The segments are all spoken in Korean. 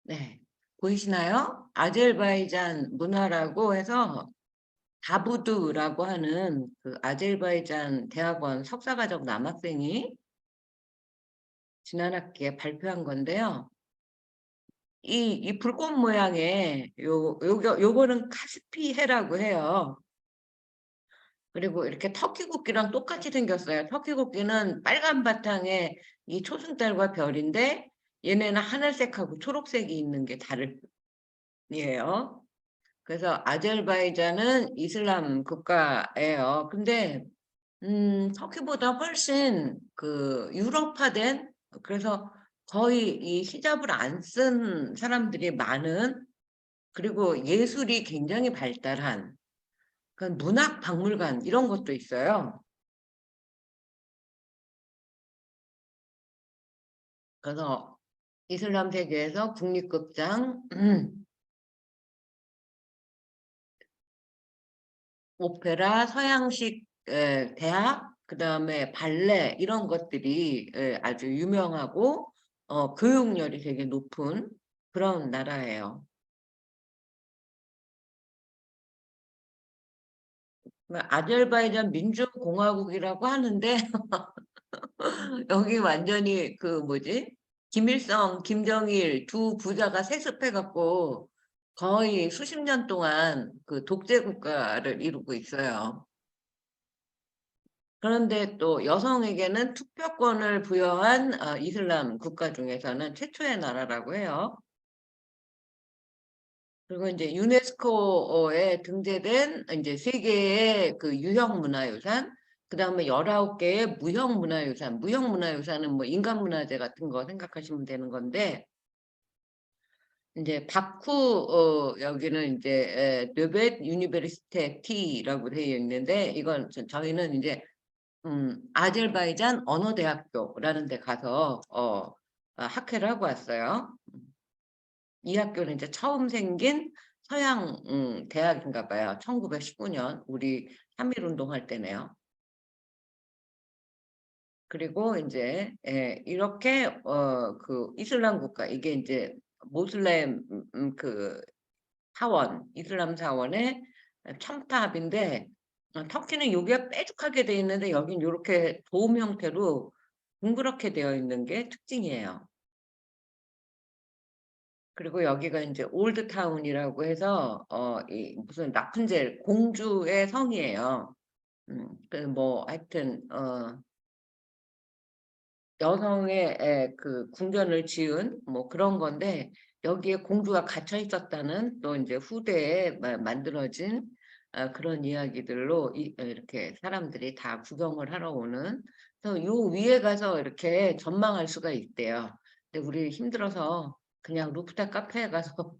네. 보이시나요? 아제르바이잔 문화라고 해서 다부드라고 하는 그 아제르바이잔 대학원 석사과정 남학생이 지난 학기에 발표한 건데요. 이 불꽃 모양의 요거는 카스피해라고 해요. 그리고 이렇게 터키 국기랑 똑같이 생겼어요. 터키 국기는 빨간 바탕에 이 초승달과 별인데 얘네는 하늘색하고 초록색이 있는 게 다르예요. 그래서 아제르바이잔은 이슬람 국가예요. 근데 터키보다 훨씬 그 유럽화된, 그래서 거의 이 히잡을 안 쓴 사람들이 많은, 그리고 예술이 굉장히 발달한 그 문학 박물관 이런 것도 있어요. 그래서 이슬람 세계에서 국립극장, 오페라, 서양식 대학, 그다음에 발레 이런 것들이 아주 유명하고 교육열이 되게 높은 그런 나라예요. 아제르바이잔 민주공화국이라고 하는데 여기 완전히 그 뭐지? 김일성, 김정일 두 부자가 세습해갖고 거의 수십 년 동안 그 독재 국가를 이루고 있어요. 그런데 또 여성에게는 투표권을 부여한 이슬람 국가 중에서는 최초의 나라라고 해요. 그리고 이제 유네스코에 등재된 이제 세계의 그 유형문화유산, 그 다음에 19개의 무형문화유산, 무형문화유산은 뭐 인간문화재 같은 거 생각하시면 되는 건데, 이제 바쿠, 여기는 이제 르벳 유니베르시테 T라고 되어 있는데, 이건 저희는 이제 아제르바이잔 언어대학교라는 데 가서 학회를 하고 왔어요. 이 학교는 이제 처음 생긴 서양 대학인가 봐요. 1919년 우리 3.1운동 할 때네요. 그리고 이제 이렇게 그 이슬람 국가, 이게 이제 모슬렘 그 사원, 이슬람 사원의 첨탑인데, 터키는 여기가 빼죽하게 돼 있는데 여긴 이렇게 도움 형태로 둥그렇게 되어 있는 게 특징이에요. 그리고 여기가 이제 올드타운이라고 해서 이 무슨 라푼젤 공주의 성이에요. 그 뭐 하여튼 여성의 그 궁전을 지은 뭐 그런 건데, 여기에 공주가 갇혀 있었다는 또 이제 후대에 만들어진 그런 이야기들로 이렇게 사람들이 다 구경을 하러 오는. 그래서 요 위에 가서 이렇게 전망할 수가 있대요. 근데 우리 힘들어서 그냥 루프탑 카페에 가서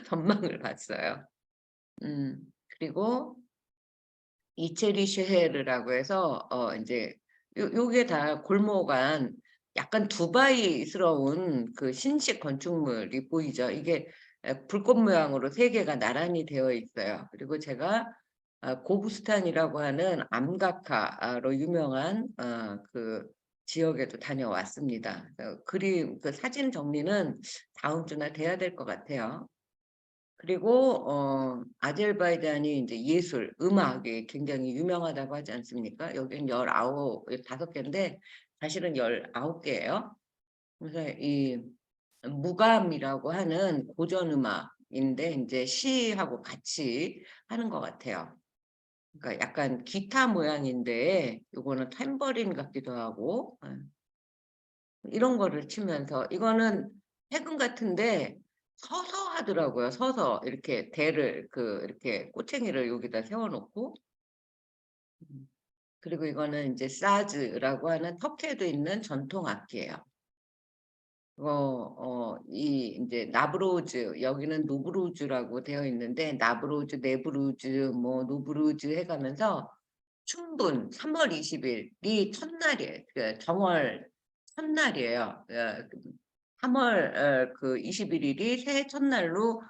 전망을 봤어요. 그리고 이체리 쉐헤르라고 해서 이제 요게 다 골목 안 약간 두바이스러운 그 신식 건축물이 보이죠. 이게 불꽃 모양으로 세 개가 나란히 되어 있어요. 그리고 제가 고부스탄이라고 하는 암각화로 유명한 그 지역에도 다녀왔습니다. 그림 그 사진 정리는 다음 주나 돼야 될 것 같아요. 그리고 아제르바이잔이 이제 예술, 음악이 굉장히 유명하다고 하지 않습니까? 여기는 5개인데 사실은 19개예요. 그래서 이 무감이라고 하는 고전 음악인데 이제 시하고 같이 하는 것 같아요. 그러니까 약간 기타 모양인데 요거는 탬버린 같기도 하고 이런 거를 치면서, 이거는 해금 같은데 서서 하더라고요. 서서 이렇게 대를 이렇게 꼬챙이를 여기다 세워놓고. 음. 그리고 이거는 이제 사즈라고 하는 터키에도 있는 전통 악기예요. 이 이제 나브로즈, 여기는 노브루즈라고 되어 있는데 나브로즈, 네브루즈, 뭐 노브루즈 해가면서 춘분 3월 20일이 첫날이에요. 그 정월 첫날이에요. 3월 그 21일이 새해 첫날로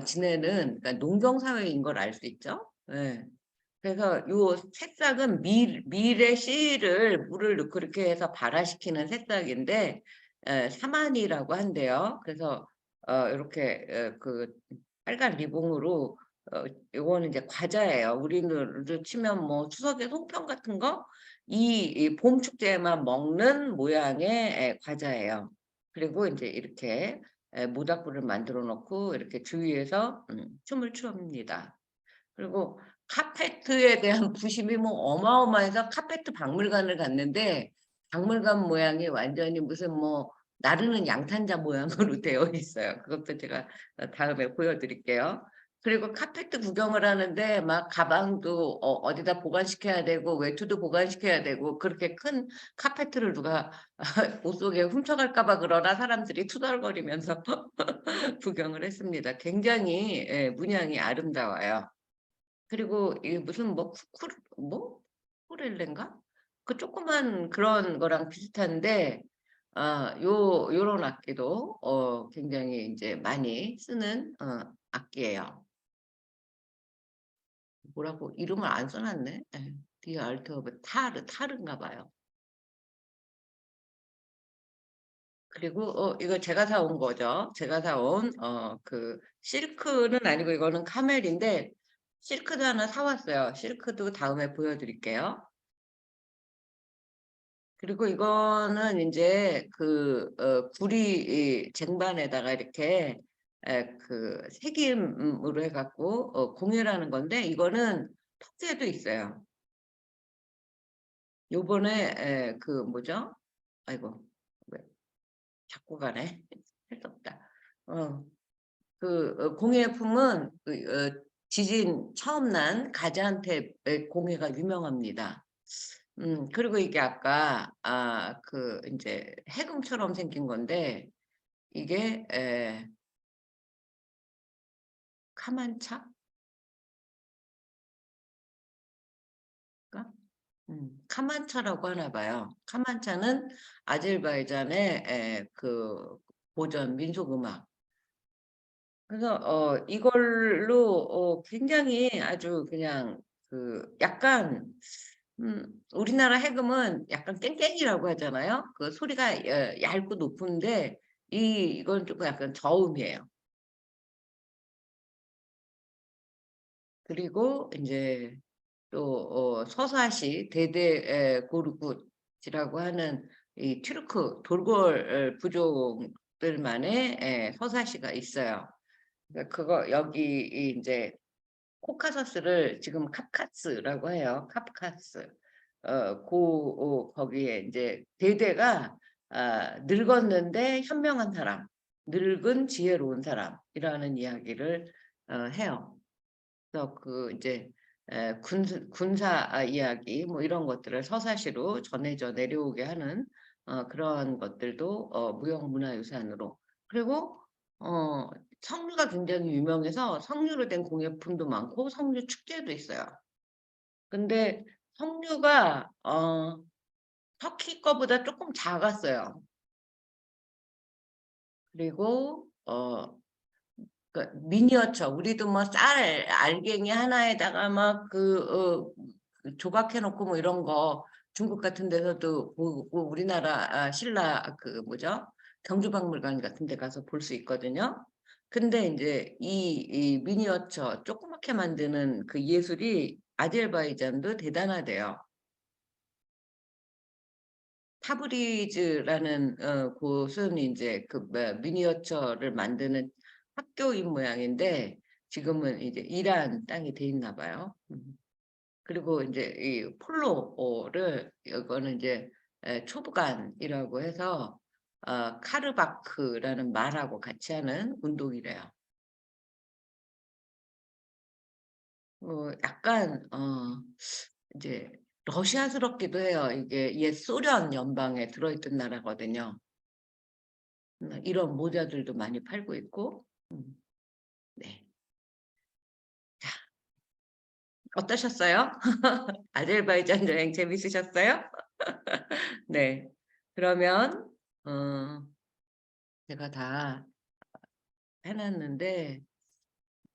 지내는, 그러니까 농경사회인 걸 알 수 있죠. 예. 그래서 요 새싹은 밀의 씨를 물을 넣고 그렇게 해서 발화시키는 새싹인데 사만이라고 한대요. 그래서 이렇게 그 빨간 리본으로 요거는 이제 과자예요. 우리로 치면 뭐 추석에 송편 같은 거 이 봄 축제에만 먹는 모양의 과자예요. 그리고 인제 이렇게 모닥불을 만들어 놓고 이렇게 주위에서 춤을 춥니다. 그리고 카페트에 대한 부심이 뭐 어마어마해서 카페트 박물관을 갔는데 박물관 모양이 완전히 무슨 뭐 나르는 양탄자 모양으로 되어 있어요. 그것도 제가 다음에 보여 드릴게요. 그리고 카페트 구경을 하는데 막 가방도 어디다 보관시켜야 되고 외투도 보관시켜야 되고 그렇게 큰 카페트를 누가 옷 속에 훔쳐갈까 봐 그러나 사람들이 투덜거리면서 구경을 했습니다. 굉장히 문양이 아름다워요. 그리고 이게 무슨 뭐 쿠쿠르 뭐 쿠쿠렐레인가? 그 조그만 그런 거랑 비슷한데 요런 악기도 굉장히 인제 많이 쓰는 악기예요. 뭐라고 이름을 안 써 놨네. 예. The Art of 타르인가 봐요. 그리고 이거 제가 사온 거죠. 제가 사온 그 실크는 아니고 이거는 카멜인데 실크도 하나 사 왔어요. 실크도 다음에 보여 드릴게요. 그리고 이거는 인제 그 구리 이 쟁반에다가 이렇게 그 새김으로 해 갖고 공예를 건데 이거는 터키에도 있어요. 요번에 그 뭐죠? 아이고 왜 자꾸 가네. 할 수 없다. 어 그 공예품은 그 지진 처음 난 가지안텝의 공예가 유명합니다. 그리고 이게 아까 그 인제 해금처럼 생긴 건데 이게 카만차가? 카만차라고 하나 봐요. 카만차는 아제르바이잔의 그 고전 민속 음악. 그래서 이걸로 굉장히 아주 그냥 그 약간 우리나라 해금은 약간 깽깽이라고 하잖아요. 그 소리가 얇고 높은데 이건 쪼끔 약간 저음이에요. 그리고 인제 또 서사시 데데 고르굿이라고 하는 이 튀르크 돌골 부족들만의 서사시가 있어요. 그러니까 그거 여기 이 인제 코카서스를 지금 카프카스라고 해요. 카프카스. 거기에 인제 데데가 늙었는데 현명한 사람, 늙은 지혜로운 사람이라는 이야기를 해요. 그래서 그 이제 군사 이야기 뭐 이런 것들을 서사시로 전해져 내려오게 하는 그런 것들도 무형문화유산으로. 그리고 어 석류가 굉장히 유명해서 석류로 된 공예품도 많고 석류 축제도 있어요. 근데 석류가 터키 거보다 쪼끔 작았어요. 그리고 미니어처 우리도 뭐 쌀 알갱이 하나에다가 막 그 조각해 놓고 뭐 이런 거 중국 같은 데서도 보고 우리나라 신라 그 뭐죠? 경주박물관 같은 데 가서 볼 수 있거든요. 근데 인제 이 미니어처 조그맣게 만드는 그 예술이 아제르바이잔도 대단하대요. 타브리즈라는 곳은 인제 그 뭐야 미니어처를 만드는 학교인 모양인데 지금은 이제 이란 땅이 돼 있나 봐요. 그리고 인제 이 폴로를 이거는 이제 초보간이라고 해서 카르바크라는 말하고 같이 하는 운동이래요. 약간 이제 러시아스럽기도 해요. 이게 옛 소련 연방에 들어있던 나라거든요. 이런 모자들도 많이 팔고 있고. 네. 자 어떠셨어요? 아제르바이잔 여행 재밌으셨어요? 네. 그러면 어 제가 다 해 놨는데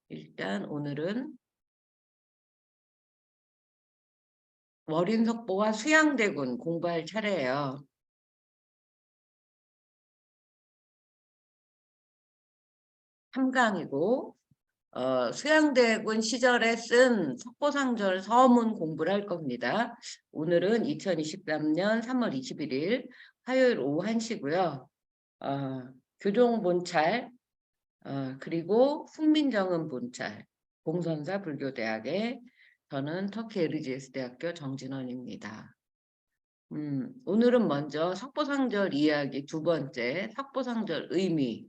일단 오늘은 월인석보와 수양대군 공부할 차례예요. 3강이고 수양대군 시절에 쓴 석보상절 서문 공부를 할 겁니다. 오늘은 2023년 3월 21일 화요일 오후 1시고요. 교종본찰 그리고 훈민정음 본찰 공선사 불교대학의 저는 터키 에르지에스 대학교 정진원입니다. 오늘은 먼저 석보상절 이야기 두 번째 석보상절 의미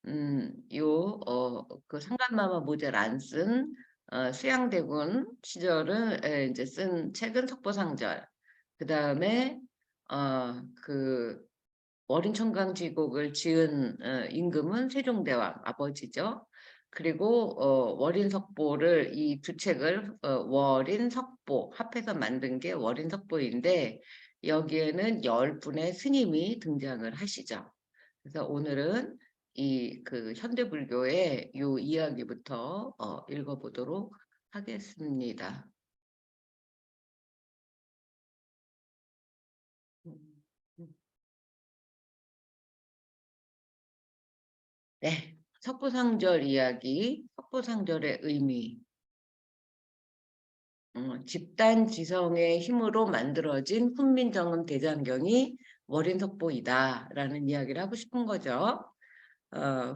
그 상감마마 모자를 안 쓴 수양대군 시절은 이제 쓴 책은 석보상절. 그 다음에 그 월인청강지곡을 지은 임금은 세종대왕 아버지죠. 그리고 월인석보를 이 두 책을 월인석보 합해서 만든 게 월인석보인데 여기에는 10분의 스님이 등장을 하시죠. 그래서 오늘은 이 그 현대불교의 요 이야기부터 읽어보도록 하겠습니다. 네, 석보상절 이야기, 석보상절의 의미. 집단지성의 힘으로 만들어진 훈민정음 대장경이 월인석보이다라는 이야기를 하고 싶은 거죠.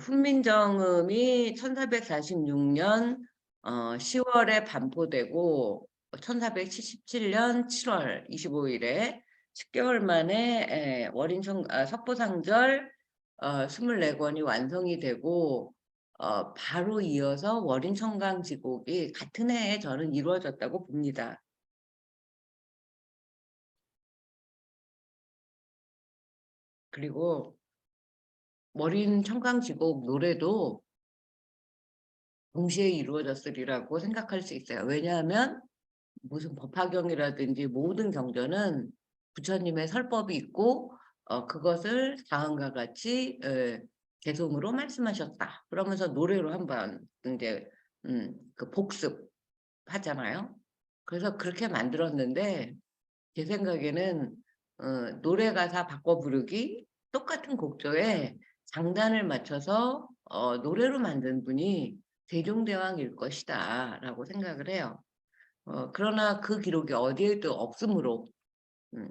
훈민정음이 1446년 10월에 반포되고 1477년 7월 25일에 10개월 만에 석보상절 24권이 완성이 되고 바로 이어서 월인청강지곡이 같은 해에 저는 이루어졌다고 봅니다. 그리고 월인청강지곡 노래도 동시에 이루어졌으리라고 생각할 수 있어요. 왜냐하면 무슨 법화경이라든지 모든 경전은 부처님의 설법이 있고 그것을 다음과 같이 개송으로 말씀하셨다. 그러면서 노래로 한번 이제 그 복습하잖아요. 그래서 그렇게 만들었는데 제 생각에는 노래 가사 바꿔 부르기 똑같은 곡조에 장단을 맞춰서 노래로 만든 분이 세종대왕일 것이다 라고 생각을 해요. 그러나 그 기록이 어디에도 없으므로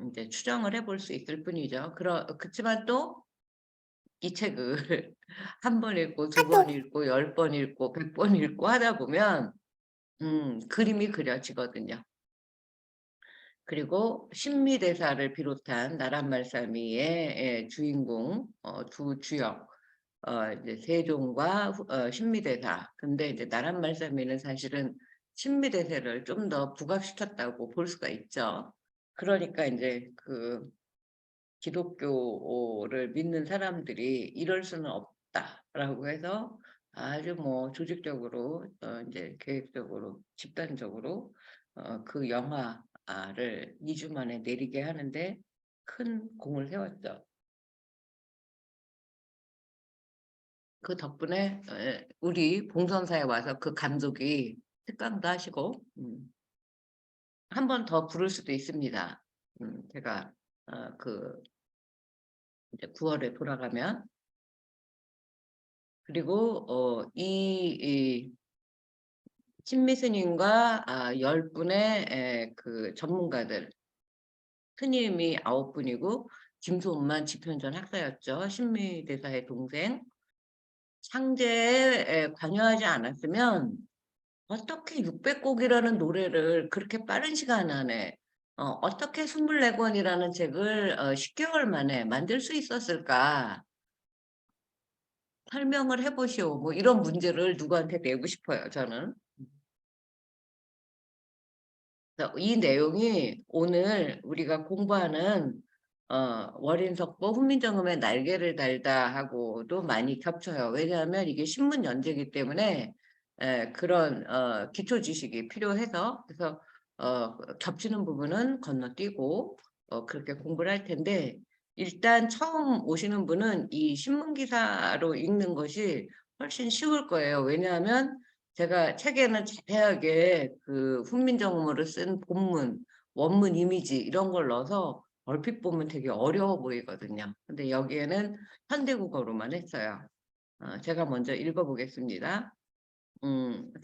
이제 추정을 해볼 수 있을 뿐이죠. 그렇지만 또 이 책을 한 번 읽고 두 번 읽고 10번 읽고 100번 읽고 하다 보면 그림이 그려지거든요. 그리고 신미대사를 비롯한 나란말싸미의 주인공 두 주역 이제 세종과 신미대사. 근데 이제 나란말싸미는 사실은 신미대사를 좀 더 부각시켰다고 볼 수가 있죠. 그러니까 이제 그 기독교를 믿는 사람들이 이럴 수는 없다라고 해서 아주 뭐 조직적으로 이제 계획적으로 집단적으로 그 영화를 2주 만에 내리게 하는데 큰 공을 세웠죠. 그 덕분에 우리 봉선사에 와서 그 감독이 특강도 하시고 한 번 더 부를 수도 있습니다. 제가 그 이제 9월에 돌아가면 그리고 이 신미스님과 10분의 그 전문가들 스님이 9분이고 김소은만 집현전 학사였죠. 신미대사의 동생. 창제에 관여하지 않았으면 어떻게 600곡이라는 노래를 그렇게 빠른 시간 안에 어떻게 24권이라는 책을 10개월 만에 만들 수 있었을까? 설명을 해보시오. 뭐 이런 문제를 누구한테 내고 싶어요, 저는. 이 내용이 오늘 우리가 공부하는 월인석보 훈민정음의 날개를 달다 하고도 많이 겹쳐요. 왜냐하면 이게 신문 연재이기 때문에 그런 기초 지식이 필요해서 그래서 겹치는 부분은 건너뛰고 그렇게 공부를 할 텐데 일단 처음 오시는 분은 이 신문 기사로 읽는 것이 훨씬 쉬울 거예요. 왜냐하면 제가 책에는 자세하게 그 훈민정음으로 쓴 본문, 원문 이미지 이런 걸 넣어서 얼핏 보면 되게 어려워 보이거든요. 근데 여기에는 현대국어로만 했어요. 제가 먼저 읽어보겠습니다.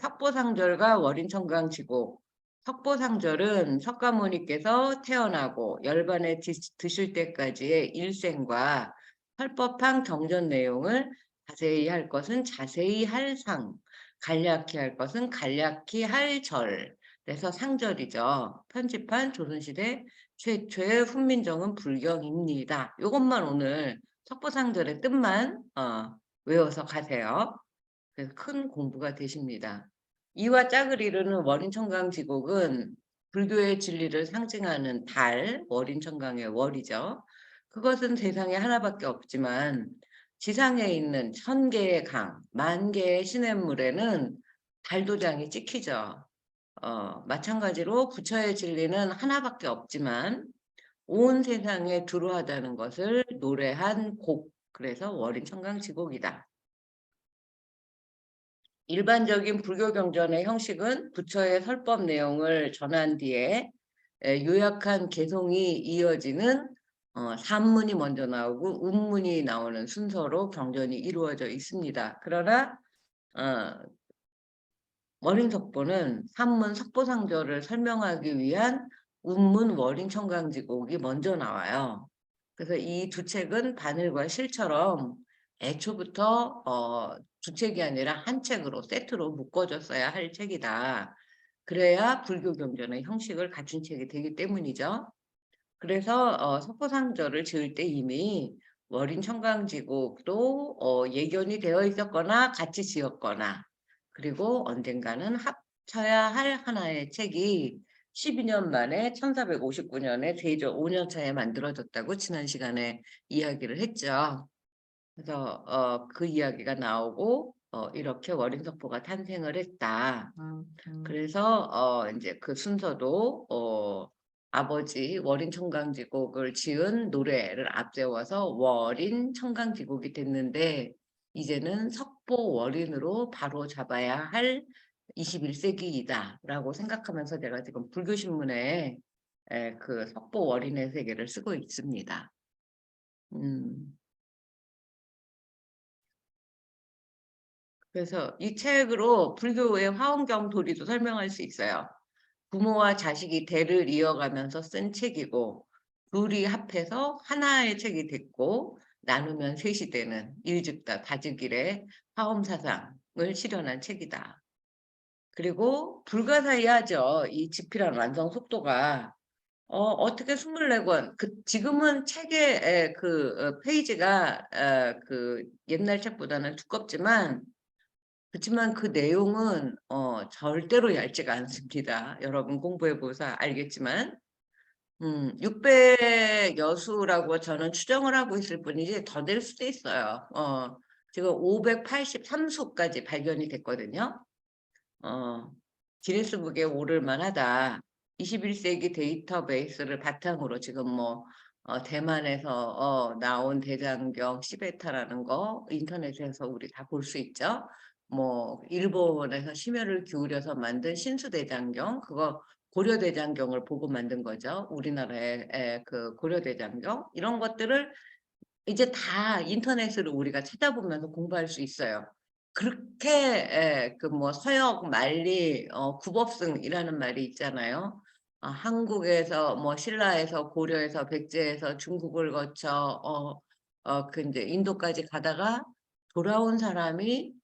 석보상절과 월인청강지곡. 석보상절은 석가모니께서 태어나고 열반에 드실 때까지의 일생과 설법한 경전 내용을 자세히 할 것은 자세히 할 상, 간략히 할 것은 간략히 할 절. 그래서 상절이죠. 편집한 조선시대 최초의 훈민정음 불경입니다. 이것만 오늘 석보상절의 뜻만 외워서 가세요. 그래서 큰 공부가 되십니다. 이와 짝을 이루는 월인청강지곡은 불교의 진리를 상징하는 달, 월인청강의 월이죠. 그것은 세상에 하나밖에 없지만 지상에 있는 1000개의 강, 10,000개의 시냇물에는 달도장이 찍히죠. 마찬가지로 부처의 진리는 하나밖에 없지만 온 세상에 두루하다는 것을 노래한 곡, 그래서 월인청강지곡이다. 일반적인 불교 경전의 형식은 부처의 설법 내용을 전한 뒤에 요약한 개송이 이어지는 산문이 먼저 나오고 운문이 나오는 순서로 경전이 이루어져 있습니다. 그러나 월인석보는 산문 석보상절을 설명하기 위한 운문 월인청강지곡이 먼저 나와요. 그래서 이 두 책은 바늘과 실처럼 애초부터 두 책이 아니라 한 책으로 세트로 묶어졌어야 할 책이다. 그래야 불교 경전의 형식을 갖춘 책이 되기 때문이죠. 그래서 석보상절을 지을 때 이미 월인청강지곡도 예견이 되어 있었거나 같이 지었거나 그리고 언젠가는 합쳐야 할 하나의 책이 12년 만에 1459년에 세조 5년 차에 만들어졌다고 지난 시간에 이야기를 했죠. 그래서 그 이야기가 나오고 이렇게 월인석보가 탄생을 했다. 그래서 이제 그 순서도 아버지 월인청강지곡을 지은 노래를 앞세워서 월인청강지곡이 됐는데 이제는 석보월인으로 바로 잡아야 할 21세기이다 라고 생각하면서 제가 지금 불교신문에 그 석보월인의 세계를 쓰고 있습니다. 그래서 이 책으로 불교의 화엄경 도리도 설명할 수 있어요. 부모와 자식이 대를 이어가면서 쓴 책이고 둘이 합해서 하나의 책이 됐고 나누면 셋이 되는 일즉다 다즉일의 화엄사상을 실현한 책이다. 그리고 불가사의하죠. 이 집필한 완성 속도가 어떻게 24권 지금은 책의 그 페이지가 그 옛날 책보다는 두껍지만 그렇지만 그 내용은 절대로 얇지가 않습니다. 여러분 공부해 보셔서 알겠지만 600여수라고 저는 추정을 하고 있을 뿐이지 더 될 수도 있어요. 지금 583수까지 발견이 됐거든요. 기네스북에 오를 만하다. 21세기 데이터베이스를 바탕으로 지금 뭐 대만에서 나온 대장경 시베타라는 거 인터넷에서 우리 다 볼 수 있죠. 뭐 일본에서 심혈을 기울여서 만든 신수대장경 그거 고려대장경을 보고 만든 거죠. 우리나라의 그 고려대장경 이런 것들을 이제 다 인터넷으로 우리가 찾아보면서 공부할 수 있어요. 그렇게 그 뭐 서역 만리 구법승이라는 말이 있잖아요. 한국에서 뭐 신라에서 고려에서 백제에서 중국을 거쳐 그 이제 인도까지 가다가 돌아온 사람이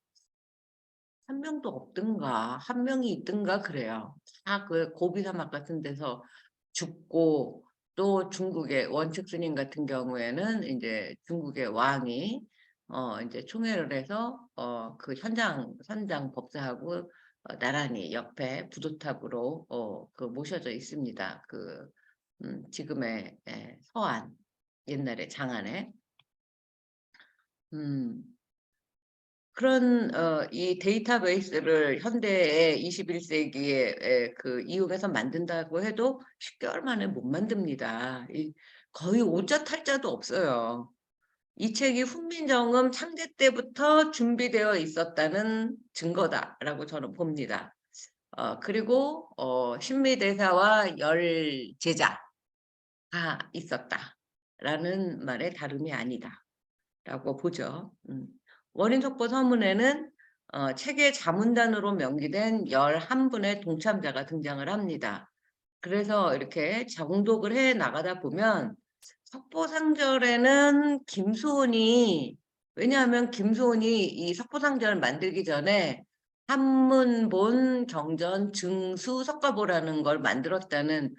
한 명도 없든가 한 명이 있든가 그래요. 다 그 고비 사막 같은 데서 죽고 또 중국의 원측 스님 같은 경우에는 이제 중국의 왕이 이제 총애를 해서 그 선장 법사하고 나란히 옆에 부두탑으로 그 모셔져 있습니다. 그 지금의 서안 옛날에 장안에 음. 그런 이 데이터베이스를 현대의 21세기에 그 이용해서 만든다고 해도 10개월 만에 못 만듭니다. 거의 오자 탈자도 없어요. 이 책이 훈민정음 창제 때부터 준비되어 있었다는 증거다라고 저는 봅니다. 그리고 신미대사와 열 제자가 있었다라는 말에 다름이 아니다라고 보죠. 월인석보 서문에는 책의 자문단으로 명기된 11분의 동참자가 등장을 합니다. 그래서 이렇게 정독을 해 나가다 보면 석보상절에는 김소은이, 왜냐하면 김소은이 이 석보상절을 만들기 전에 한문본 경전 증수 석가보라는 걸 만들었다는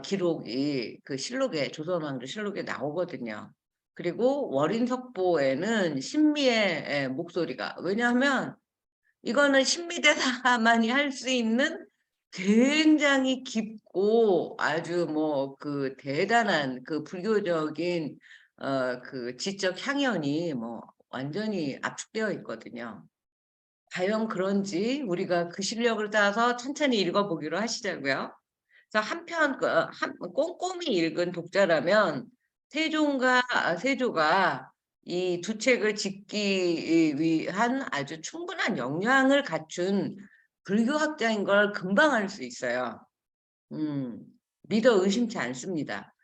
기록이 그 실록에, 조선왕조 실록에 나오거든요. 그리고 월인석보에는 신미의 목소리가, 왜냐하면 이거는 신미대사만이 할 수 있는 굉장히 깊고 아주 뭐 그 대단한 그 불교적인 그 지적 향연이 뭐 완전히 압축되어 있거든요. 과연 그런지 우리가 그 실력을 따서 천천히 읽어보기로 하시자고요. 그래서 꼼꼼히 읽은 독자라면 세조가 이 두 책을 짓기 위한 아주 충분한 역량을 갖춘 불교학자인 걸 금방 알 수 있어요. 음, 믿어 의심치 않습니다.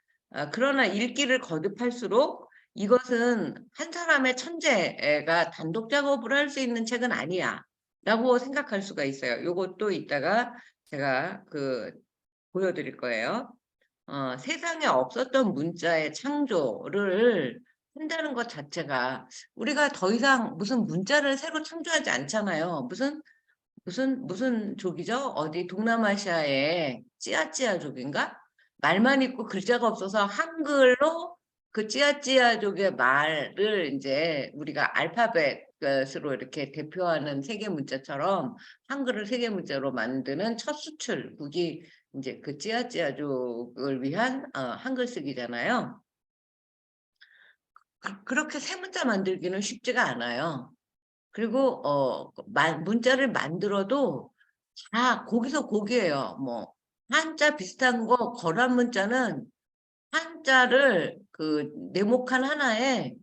그러나 읽기를 거듭할수록 이것은 한 사람의 천재가 단독 작업을 할 수 있는 책은 아니야 라고 생각할 수가 있어요. 요것도 이따가 제가 보여드릴 거예요. 세상에 없었던 문자의 창조를 한다는 것 자체가 우리가 더 이상 무슨 문자를 새로 창조하지 않잖아요. 무슨 족이죠? 어디 동남아시아의 찌아찌아족인가? 말만 있고 글자가 없어서 한글로 그 찌아찌아족의 말을 이제 우리가 알파벳으로 이렇게 대표하는 세계 문자처럼 한글을 세계 문자로 만드는 첫 수출국이 이제 그 찌아찌아족을 위한 한글 쓰기잖아요. 그렇게 세 문자 만들기는 쉽지가 않아요. 그리고 문자를 만들어도 다 거기서 거기에요. 뭐 한자 비슷한 거 거란 문자는 한자를 그 네모칸 하나에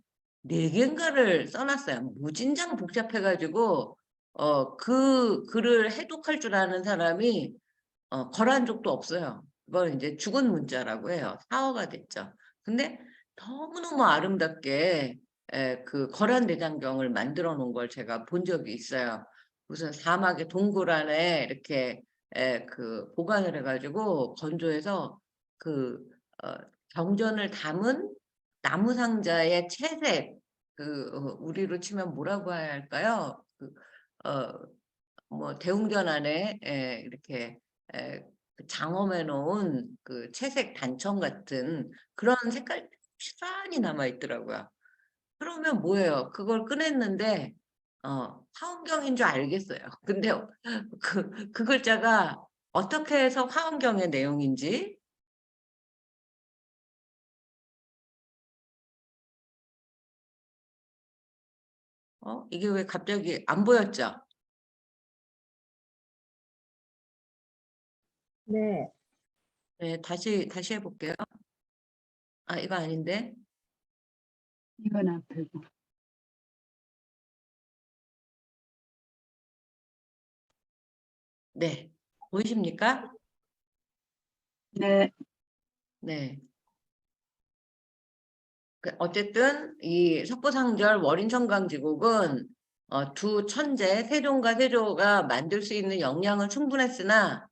4개인가를 써놨어요. 무진장 복잡해가지고 그 글을 해독할 줄 아는 사람이 거란 적도 없어요. 그걸 이제 죽은 문자라고 해요. 사어가 됐죠. 근데 너무너무 아름답게 그 거란 대장경을 만들어 놓은 걸 제가 본 적이 있어요. 무슨 사막의 동굴 안에 이렇게 그 보관을 해가지고 건조해서 그 어, 경전을 담은 나무 상자의 채색, 우리로 치면 뭐라고 해야 할까요? 뭐 대웅전 안에 이렇게 그 장엄해 놓은 그 채색 단청 같은 그런 색깔 피란히 남아 있더라고요. 그러면 뭐예요? 그걸 꺼냈는데 화엄경인 줄 알겠어요. 근데 그 글자가 어떻게 해서 화엄경의 내용인지 이게 왜 갑자기 안 보였죠? 네, 네, 다시 해볼게요. 아, 이거 아닌데. 이건 아프고. 네, 보이십니까? 네, 네. 어쨌든 이 석보상절 월인천강지곡은 두 천재 세종과 세조가 만들 수 있는 역량은 충분했으나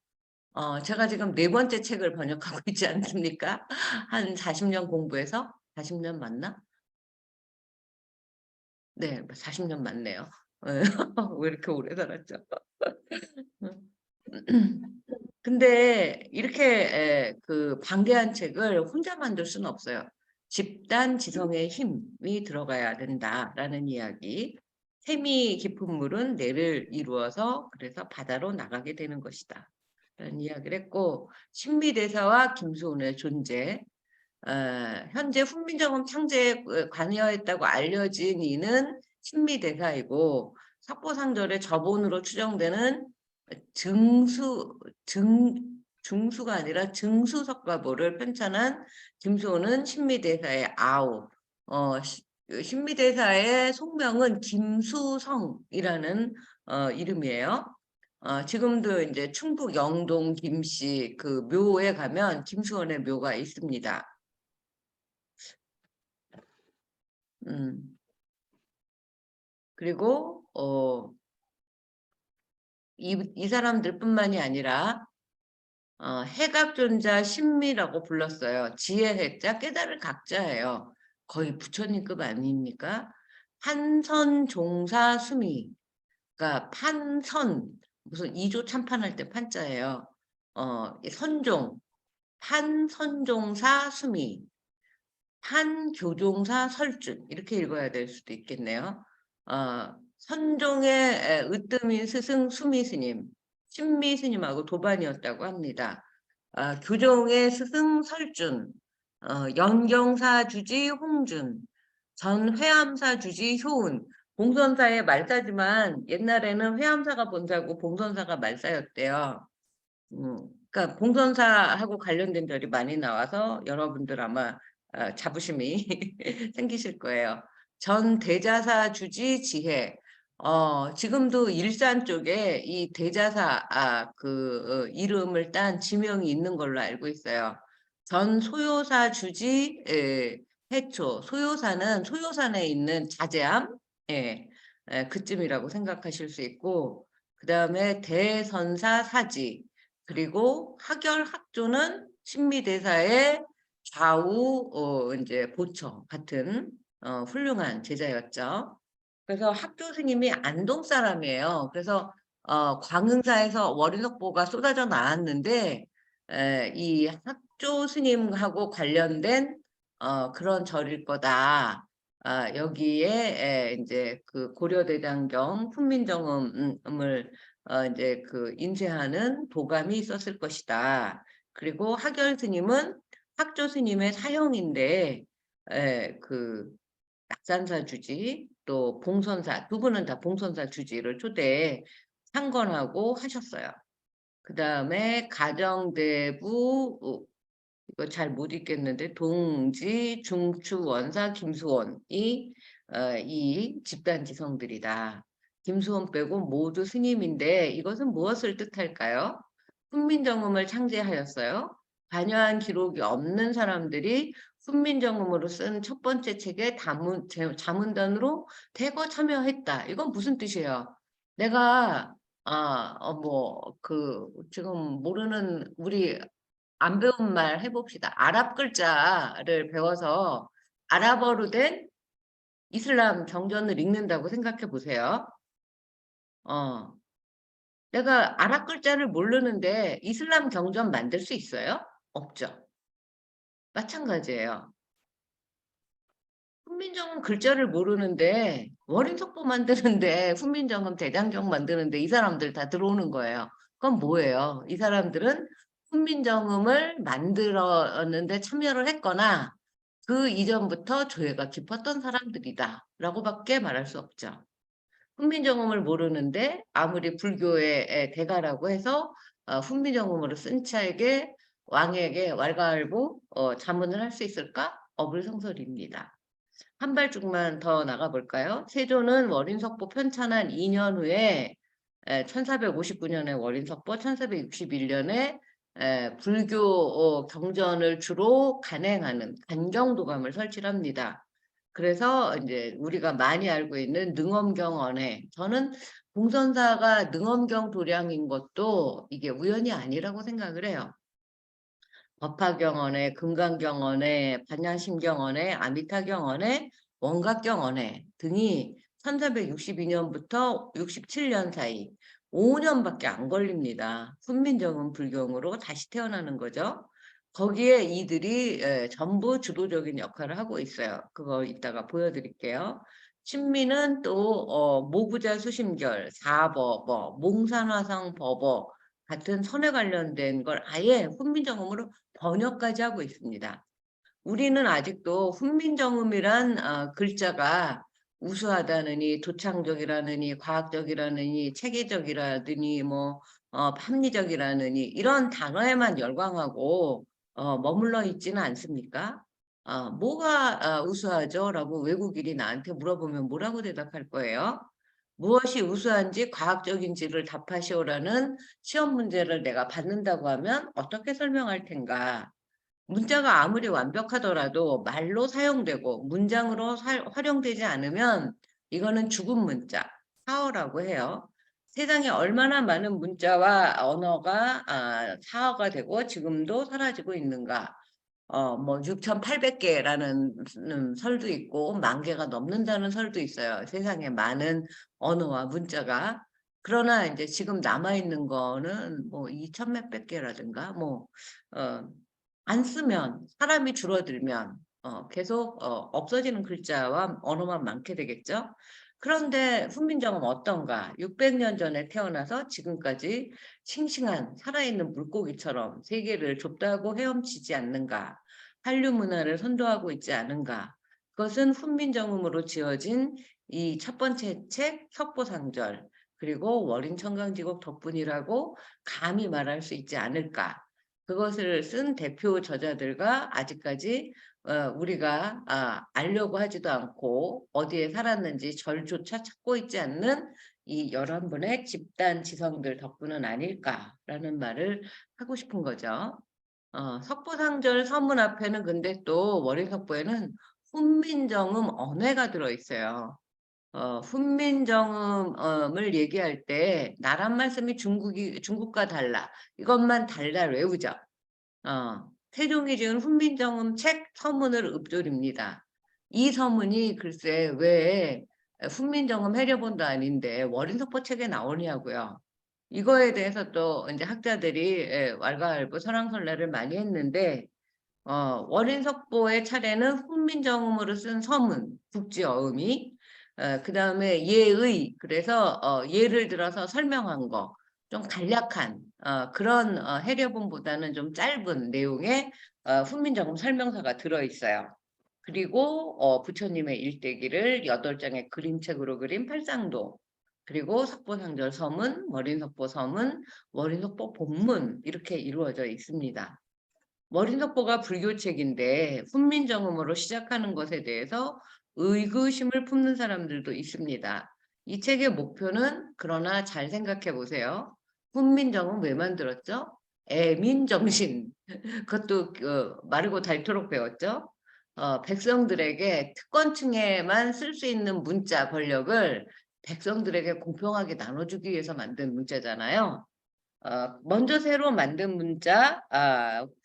제가 지금 4번째 책을 번역하고 있지 않습니까? 한 40년 공부해서 40년 맞나? 네, 40년 맞네요. 왜 이렇게 오래 살았죠? 근데 이렇게 그 방대한 책을 혼자 만들 수는 없어요. 집단 지성의 힘이 들어가야 된다라는 이야기. 셈이 깊은 물은 내를 이루어서 그래서 바다로 나가게 되는 것이다. 라는 이야기를 했고 신미대사와 김소은의 존재, 어, 현재 훈민정음 창제에 관여했다고 알려진 이는 신미대사이고 석보상절의 저본으로 추정되는 증수 증 중수가 아니라 증수석가보를 편찬한 김소는 신미대사의 아우. 신미대사의 속명은 김수성이라는 이름이에요. 지금도 이제 충북 영동 김씨 그 묘에 가면 김수원의 묘가 있습니다. 음. 그리고 이 사람들뿐만이 아니라 해각존자 신미라고 불렀어요. 지혜 해자 깨달을 각자예요. 거의 부처님급 아닙니까? 판선종사 수미. 그러니까 판선 무슨 이조 참판할 때 판자예요. 선종 판선종사 수미 판교종사 설준 이렇게 읽어야 될 수도 있겠네요. 선종의 으뜸인 스승 수미 스님, 신미 스님하고 도반이었다고 합니다. 교종의 스승 설준, 연경사 주지 홍준, 전 회암사 주지 효운. 봉선사의 말사지만 옛날에는 회암사가 본사고 봉선사가 말사였대요. 그러니까 봉선사하고 관련된 절이 많이 나와서 여러분들 아마 자부심이 생기실 거예요. 전 대자사 주지 지혜. 지금도 일산 쪽에 이 대자사 이름을 딴 지명이 있는 걸로 알고 있어요. 전 소요사 주지 해초. 소요사는 소요산에 있는 자제암 그쯤이라고 생각하실 수 있고, 그 다음에 대선사 사지. 그리고 하결학조는 신미대사의 좌우 이제 보처 같은 훌륭한 제자였죠. 그래서 학조 스님이 안동 사람이에요. 그래서 광흥사에서 월인석보가 쏟아져 나왔는데 이 학조 스님하고 관련된 그런 절일 거다. 여기에 이제 그 고려대장경 훈민정음을 이제 인쇄하는 도감이 있었을 것이다. 그리고 하결 스님은 학조 스님의 사형인데 낙산사 주지 또 봉선사 두 분은 다 봉선사 주지를 초대해 상건하고 하셨어요. 그 다음에 가정대부 이거 잘 못 읽겠는데 동지 중추 원사 김수원이 이 집단 지성들이다. 김수원 빼고 모두 스님인데 이것은 무엇을 뜻할까요? 훈민정음을 창제하였어요. 관여한 기록이 없는 사람들이 훈민정음으로 쓴 첫 번째 책에 자문단으로 대거 참여했다. 이건 무슨 뜻이에요? 내가 지금 모르는 우리 안 배운 말 해봅시다. 아랍 글자를 배워서 아랍어로 된 이슬람 경전을 읽는다고 생각해 보세요. 내가 아랍 글자를 모르는데 이슬람 경전 만들 수 있어요? 없죠. 마찬가지예요. 훈민정음 글자를 모르는데 월인석보 만드는데 훈민정음 대장경 만드는데 이 사람들 다 들어오는 거예요. 그건 뭐예요? 이 사람들은 훈민정음을 만들었는데 참여를 했거나 그 이전부터 조예가 깊었던 사람들이다 라고밖에 말할 수 없죠. 훈민정음을 모르는데 아무리 불교의 대가라고 해서 훈민정음으로 쓴 차에게 왕에게 왈가왈부 자문을 할 수 있을까? 어불성설입니다. 한 발짝만 더 나가볼까요? 세조는 월인석보 편찬한 2년 후에 1459년에 월인석보, 1461년에 불교 경전을 주로 간행하는 간경도감을 설치합니다. 그래서 이제 우리가 많이 알고 있는 능엄경언에 저는 봉선사가 능엄경 도량인 것도 이게 우연이 아니라고 생각을 해요. 법화경언에, 금강경언에, 반야심경언에, 아미타경언에, 원각경언에 등이 1362년부터 67년 사이 5년밖에 안 걸립니다. 훈민정음 불경으로 다시 태어나는 거죠. 거기에 이들이 전부 주도적인 역할을 하고 있어요. 그거 이따가 보여드릴게요. 신미는 또 모구자 수심결, 사법, 몽산화상 법어 같은 선에 관련된 걸 아예 훈민정음으로 번역까지 하고 있습니다. 우리는 아직도 훈민정음이란 글자가 우수하다느니 도창적이라느니 과학적이라느니 체계적이라느니 합리적이라느니 이런 단어에만 열광하고 머물러 있지는 않습니까? 뭐가 우수하죠? 라고 외국인이 나한테 물어보면 뭐라고 대답할 거예요? 무엇이 우수한지 과학적인지를 답하시오라는 시험 문제를 내가 받는다고 하면 어떻게 설명할 텐가? 문자가 아무리 완벽하더라도 말로 사용되고 문장으로 활용되지 않으면 이거는 죽은 문자, 사어라고 해요. 세상에 얼마나 많은 문자와 언어가 사어가 되고 지금도 사라지고 있는가. 뭐 6,800개라는 설도 있고 10,000개가 넘는다는 설도 있어요. 세상에 많은 언어와 문자가. 그러나 이제 지금 남아있는 거는 뭐 2,000 몇백 개라든가 안 쓰면 사람이 줄어들면 계속 없어지는 글자와 언어만 많게 되겠죠. 그런데 훈민정음 어떤가? 600년 전에 태어나서 지금까지 싱싱한 살아있는 물고기처럼 세계를 좁다고 헤엄치지 않는가? 한류 문화를 선도하고 있지 않은가? 그것은 훈민정음으로 지어진 이 첫 번째 책 석보상절 그리고 월인청강지곡 덕분이라고 감히 말할 수 있지 않을까? 그것을 쓴 대표 저자들과 아직까지 우리가 알려고 하지도 않고 어디에 살았는지 절조차 찾고 있지 않는 이 11분의 집단 지성들 덕분은 아닐까라는 말을 하고 싶은 거죠. 석보상절 서문 앞에는 근데 또 월인석보에는 훈민정음 언회가 들어있어요. 훈민정음을 얘기할 때 나란 말씀이 중국과 달라. 이것만 달달 외우죠. 세종이 지은 훈민정음 책 서문을 읊조립니다. 이 서문이 글쎄 왜 훈민정음 해려본도 아닌데 월인석보 책에 나오냐고요. 이거에 대해서 또 이제 학자들이 왈가왈부 설왕설래를 많이 했는데 월인석보의 차례는 훈민정음으로 쓴 서문, 국지어음이 그 다음에 예의, 그래서 예를 들어서 설명한 거, 좀 간략한 그런 해려본보다는 좀 짧은 내용의 훈민정음 설명서가 들어있어요. 그리고 부처님의 일대기를 8장의 그림책으로 그린 팔상도, 그리고 석보상절 서문, 월인석보 서문, 월인석보 본문 이렇게 이루어져 있습니다. 월인석보가 불교책인데 훈민정음으로 시작하는 것에 대해서 의구심을 품는 사람들도 있습니다. 이 책의 목표는 그러나 잘 생각해 보세요. 훈민정음 왜 만들었죠? 애민정신. 그것도 마르고 닳도록 배웠죠. 백성들에게 특권층에만 쓸 수 있는 문자 권력을 백성들에게 공평하게 나눠주기 위해서 만든 문자잖아요. 먼저 새로 만든 문자,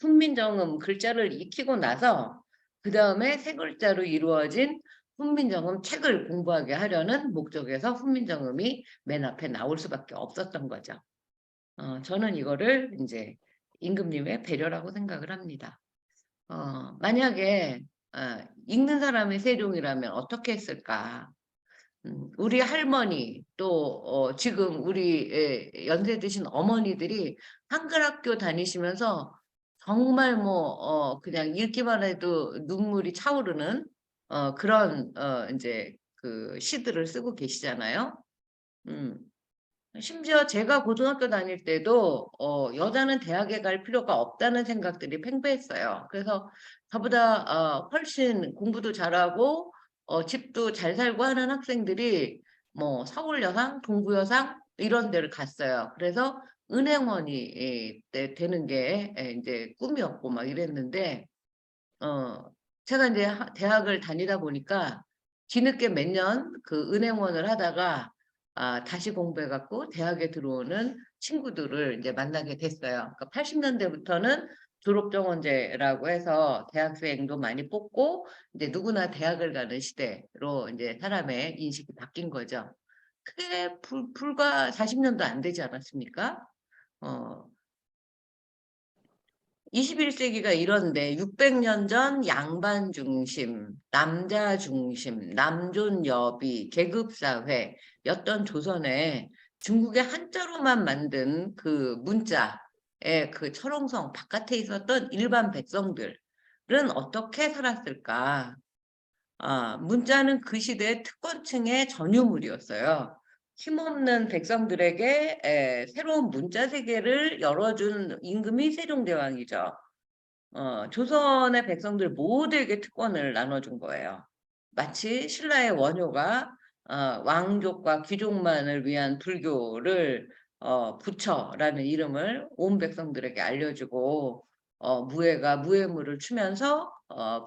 훈민정음 글자를 익히고 나서 그 다음에 세 글자로 이루어진 훈민정음 책을 공부하게 하려는 목적에서 훈민정음이 맨 앞에 나올 수밖에 없었던 거죠. 저는 이거를 이제 임금님의 배려라고 생각을 합니다. 만약에 읽는 사람이 세종이라면 어떻게 했을까? 우리 할머니 또 지금 우리 연세 드신 어머니들이 한글 학교 다니시면서 정말 그냥 읽기만 해도 눈물이 차오르는 그런 이제 그 시들을 쓰고 계시잖아요. 음, 심지어 제가 고등학교 다닐 때도 여자는 대학에 갈 필요가 없다는 생각들이 팽배했어요. 그래서 저보다 훨씬 공부도 잘하고 집도 잘 살고 하는 학생들이 뭐 서울여상, 동부여상 이런 데를 갔어요. 그래서 은행원이 되는 게 이제 꿈이었고 막 이랬는데 제가 이제 대학을 다니다 보니까 뒤늦게 몇 년 그 은행원을 하다가 다시 공부해갖고 대학에 들어오는 친구들을 이제 만나게 됐어요. 그러니까 80년대부터는 졸업정원제라고 해서 대학생도 많이 뽑고 이제 누구나 대학을 가는 시대로 이제 사람의 인식이 바뀐 거죠. 그게 불과 40년도 안 되지 않았습니까? 어, 21세기가 이런데 600년 전 양반 중심, 남자 중심, 남존여비, 계급사회였던 조선에 중국의 한자로만 만든 그 문자의 그 철옹성 바깥에 있었던 일반 백성들은 어떻게 살았을까? 문자는 그 시대의 특권층의 전유물이었어요. 힘없는 백성들에게 새로운 문자 세계를 열어준 임금이 세종대왕이죠. 조선의 백성들 모두에게 특권을 나눠준 거예요. 마치 신라의 원효가 왕족과 귀족만을 위한 불교를 부처라는 이름을 온 백성들에게 알려주고 무예가 무예물을 추면서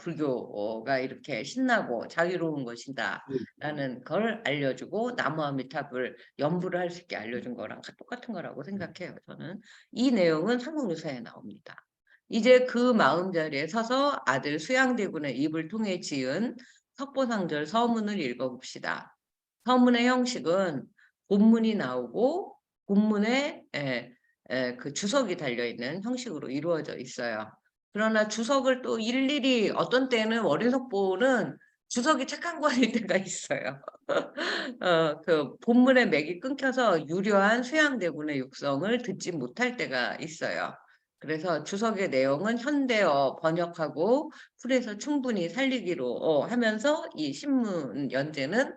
불교가 이렇게 신나고 자유로운 것이다라는 걸 알려주고 나무아미탑을 연부를 할 수 있게 알려준 거랑 똑같은 거라고 생각해요. 저는 이 내용은 삼국유사에 나옵니다. 이제 그 마음자리에 서서 아들 수양대군의 입을 통해 지은 석보상절 서문을 읽어봅시다. 서문의 형식은 본문이 나오고 본문에 그 주석이 달려있는 형식으로 이루어져 있어요. 그러나 주석을 또 일일이 어떤 때는 월인석보는 주석이 착한 거 아닐 때가 있어요. 그 본문의 맥이 끊겨서 유려한 수양대군의 육성을 듣지 못할 때가 있어요. 그래서 주석의 내용은 현대어 번역하고 풀에서 충분히 살리기로 하면서 이 신문 연재는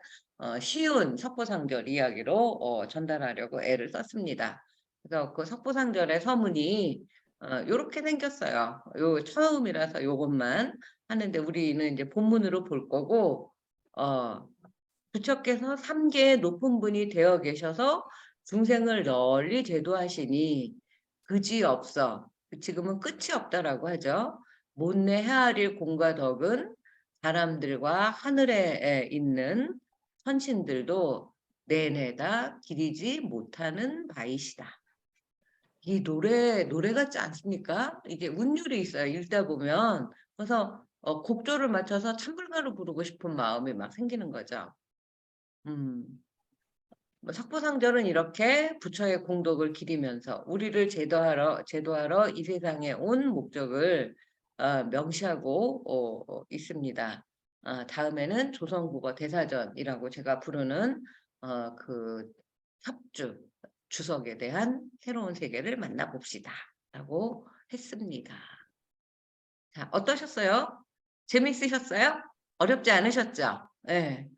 쉬운 석보상절 이야기로 전달하려고 애를 썼습니다. 그래서 그 석보상절의 서문이 요렇게 생겼어요. 요 처음이라서 요것만 하는데 우리는 이제 본문으로 볼 거고 부처께서 3계의 높은 분이 되어 계셔서 중생을 널리 제도하시니 그지없어. 지금은 끝이 없다라고 하죠. 못내 헤아릴 공과 덕은 사람들과 하늘에 있는 선신들도 내내다 기리지 못하는 바이시다. 이 노래 같지 않습니까? 이게 운율이 있어요. 읽다 보면. 그래서 곡조를 맞춰서 찬불가로 부르고 싶은 마음이 막 생기는 거죠. 석보상절은 이렇게 부처의 공덕을 기리면서 우리를 제도하러 이 세상에 온 목적을 명시하고 있습니다. 다음에는 조선국어 대사전이라고 제가 부르는 그 협주 주석에 대한 새로운 세계를 만나봅시다 라고 했습니다. 자, 어떠셨어요? 재밌으셨어요? 어렵지 않으셨죠? 네.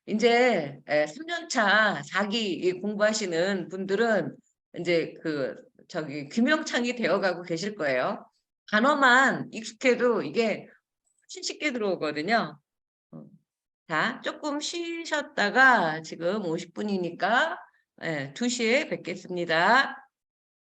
이제 3년차 4기 공부하시는 분들은 이제 귀명창이 되어가고 계실 거예요. 단어만 익숙해도 이게 훨씬 쉽게 들어오거든요. 자, 조금 쉬셨다가 지금 50분이니까 2시에 뵙겠습니다.